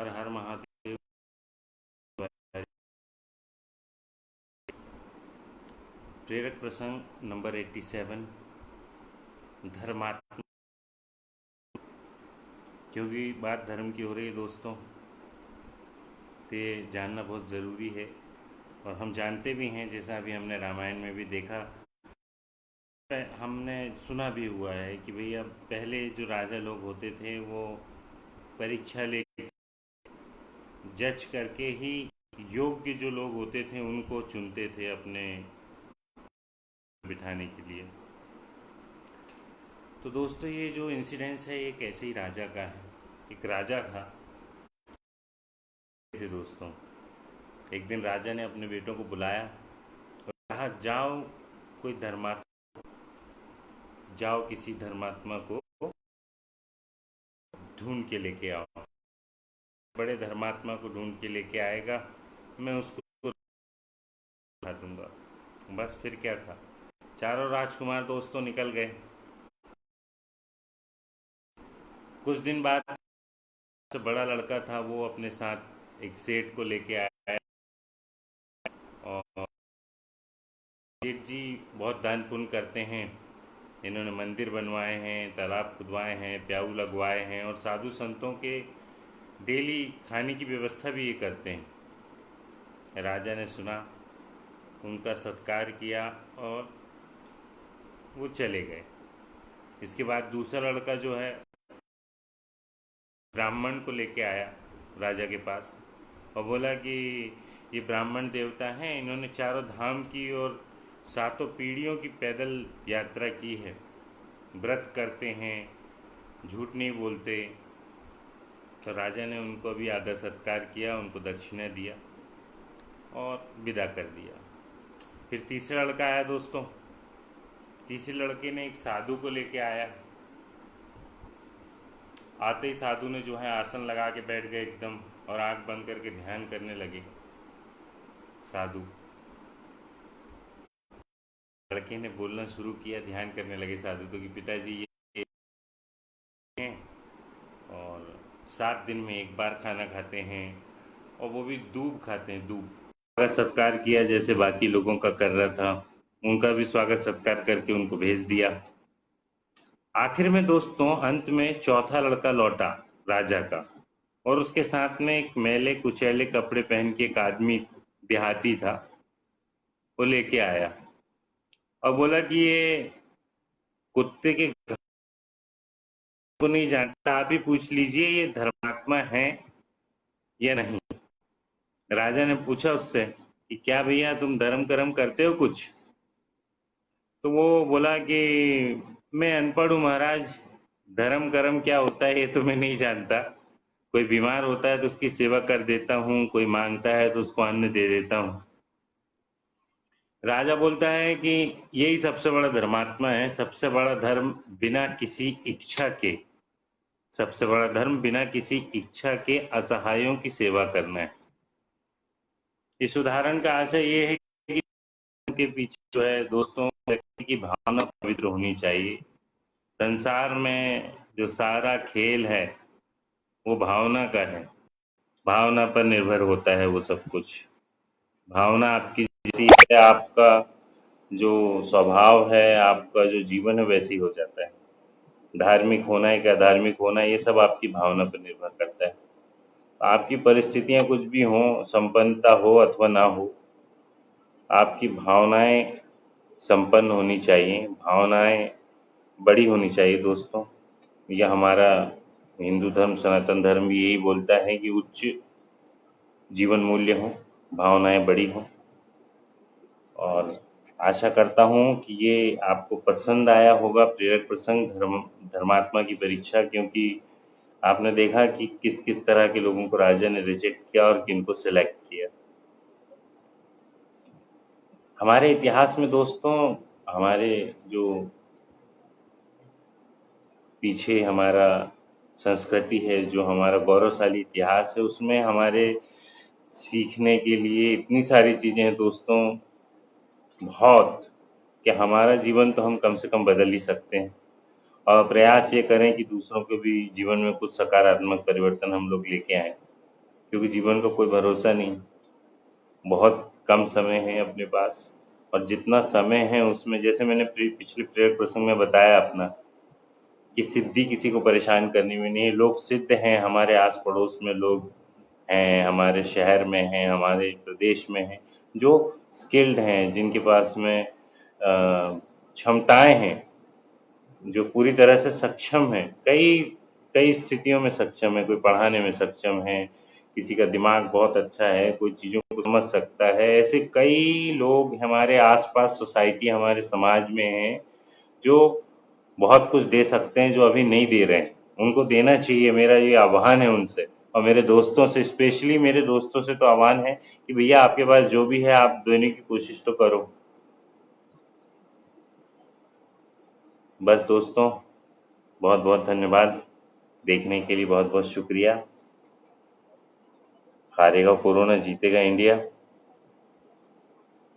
हर हर महादेव। प्रेरक प्रसंग नंबर 87, धर्मात्मा। क्योंकि बात धर्म की हो रही है दोस्तों, तो ये जानना बहुत ज़रूरी है। और हम जानते भी हैं, जैसा अभी हमने रामायण में भी देखा, हमने सुना भी हुआ है कि भैया पहले जो राजा लोग होते थे वो परीक्षा ले जज करके ही योग्य जो लोग होते थे उनको चुनते थे अपने बिठाने के लिए। तो दोस्तों, ये जो इंसिडेंस है ये कैसे ही राजा का है। एक राजा था थे दोस्तों। एक दिन राजा ने अपने बेटों को बुलाया और कहा, जाओ कोई धर्मात्मा, जाओ किसी धर्मात्मा को ढूंढ के लेके आओ। बड़े धर्मात्मा को ढूंढ के लेके आएगा, मैं उसको उठा दूंगा। बस फिर क्या था, चारों राजकुमार दोस्तों निकल गए। कुछ दिन बाद जो बड़ा लड़का था वो अपने साथ एक सेठ को लेके आया। और सेठ जी बहुत दान पुण्य करते हैं। इन्होंने मंदिर बनवाए हैं, तालाब खुदवाए हैं, प्याऊ लगवाए हैं और साधु संतों के डेली खाने की व्यवस्था भी ये करते हैं। राजा ने सुना, उनका सत्कार किया और वो चले गए। इसके बाद दूसरा लड़का जो है ब्राह्मण को लेके आया राजा के पास और बोला कि ये ब्राह्मण देवता हैं, इन्होंने चारों धाम की और सातों पीढ़ियों की पैदल यात्रा की है, व्रत करते हैं, झूठ नहीं बोलते। तो राजा ने उनको भी आदर सत्कार किया, उनको दक्षिणा दिया और विदा कर दिया। फिर तीसरा लड़का आया दोस्तों। तीसरे लड़के ने एक साधु को लेके आया। आते ही साधु ने जो है आसन लगा के बैठ गए एकदम और आंख बंद करके ध्यान करने लगे। साधु लड़के ने बोलना शुरू किया, ध्यान करने लगे साधु तो कि पिताजी ये हैं और 7 दिन में एक बार खाना खाते हैं और वो भी दूब खाते हैं, दूब। स्वागत सत्कार किया जैसे बाकी लोगों का कर रहा था, उनका भी स्वागत सत्कार करके उनको भेज दिया। आखिर में दोस्तों अंत में चौथा लड़का लौटा राजा का और उसके साथ में एक मैले कुचैले कपड़े पहन के एक आदमी देहाती था, वो लेके आया और बोला कि ये कुत्ते के घर को नहीं जानता, आप ही पूछ लीजिए ये धर्मात्मा है या नहीं। राजा ने पूछा उससे कि क्या भैया तुम धर्म कर्म करते हो कुछ? तो वो बोला कि मैं अनपढ़ हूँ महाराज, धर्म कर्म क्या होता है ये तो मैं नहीं जानता। कोई बीमार होता है तो उसकी सेवा कर देता हूँ, कोई मांगता है तो उसको अन्न दे देता हूँ। राजा बोलता है कि यही सबसे बड़ा धर्मात्मा है। सबसे बड़ा धर्म बिना किसी इच्छा के, सबसे बड़ा धर्म बिना किसी इच्छा के असहायों की सेवा करना है। इस उदाहरण का आशय ये है कि उनके पीछे जो है दोस्तों, व्यक्ति की भावना पवित्र होनी चाहिए। संसार में जो सारा खेल है वो भावना का है, भावना पर निर्भर होता है वो सब कुछ। भावना आपकी जैसी है, आपका जो स्वभाव है, आपका जो जीवन है वैसे ही हो जाता है। धार्मिक होना है क्या धार्मिक होना है, ये सब आपकी भावना पर निर्भर करता है। आपकी परिस्थितियां कुछ भी हों, संपन्नता हो अथवा ना हो, आपकी भावनाएं संपन्न होनी चाहिए, भावनाएं बड़ी होनी चाहिए दोस्तों। यह हमारा हिंदू धर्म, सनातन धर्म भी यही बोलता है कि उच्च जीवन मूल्य हो, भावनाएं बड़ी हों। और आशा करता हूँ कि ये आपको पसंद आया होगा, प्रेरक प्रसंग धर्मात्मा की परीक्षा। क्योंकि आपने देखा कि किस किस तरह के लोगों को राजा ने रिजेक्ट किया और किनको सिलेक्ट किया। हमारे इतिहास में दोस्तों, हमारे जो पीछे हमारा संस्कृति है, जो हमारा गौरवशाली इतिहास है, उसमें हमारे सीखने के लिए इतनी सारी चीज़ें हैं दोस्तों, बहुत, कि हमारा जीवन तो हम कम से कम बदल ही सकते हैं। और प्रयास ये करें कि दूसरों के भी जीवन में कुछ सकारात्मक परिवर्तन हम लोग लेके आएँ। क्योंकि जीवन का कोई भरोसा नहीं, बहुत कम समय है अपने पास। और जितना समय है उसमें, जैसे मैंने पिछले प्रेयर प्रसंग में बताया अपना, कि सिद्धि किसी को परेशान करनी भी नहीं है। लोग सिद्ध हैं, हमारे आस पड़ोस में लोग हैं, हमारे शहर में हैं, हमारे प्रदेश में हैं, जो स्किल्ड हैं, जिनके पास में क्षमताएं हैं, जो पूरी तरह से सक्षम है, कई कई स्थितियों में सक्षम है। कोई पढ़ाने में सक्षम है, किसी का दिमाग बहुत अच्छा है, कोई चीज़ों को समझ सकता है। ऐसे कई लोग हमारे आसपास सोसाइटी, हमारे समाज में हैं, जो बहुत कुछ दे सकते हैं, जो अभी नहीं दे रहे हैं। उनको देना चाहिए, मेरा ये आह्वान है उनसे। और मेरे दोस्तों से, स्पेशली मेरे दोस्तों से तो आह्वान है कि भैया आपके पास जो भी है आप देने की कोशिश तो करो। बस दोस्तों, बहुत बहुत धन्यवाद, देखने के लिए बहुत बहुत शुक्रिया। हारेगा कोरोना, जीतेगा इंडिया।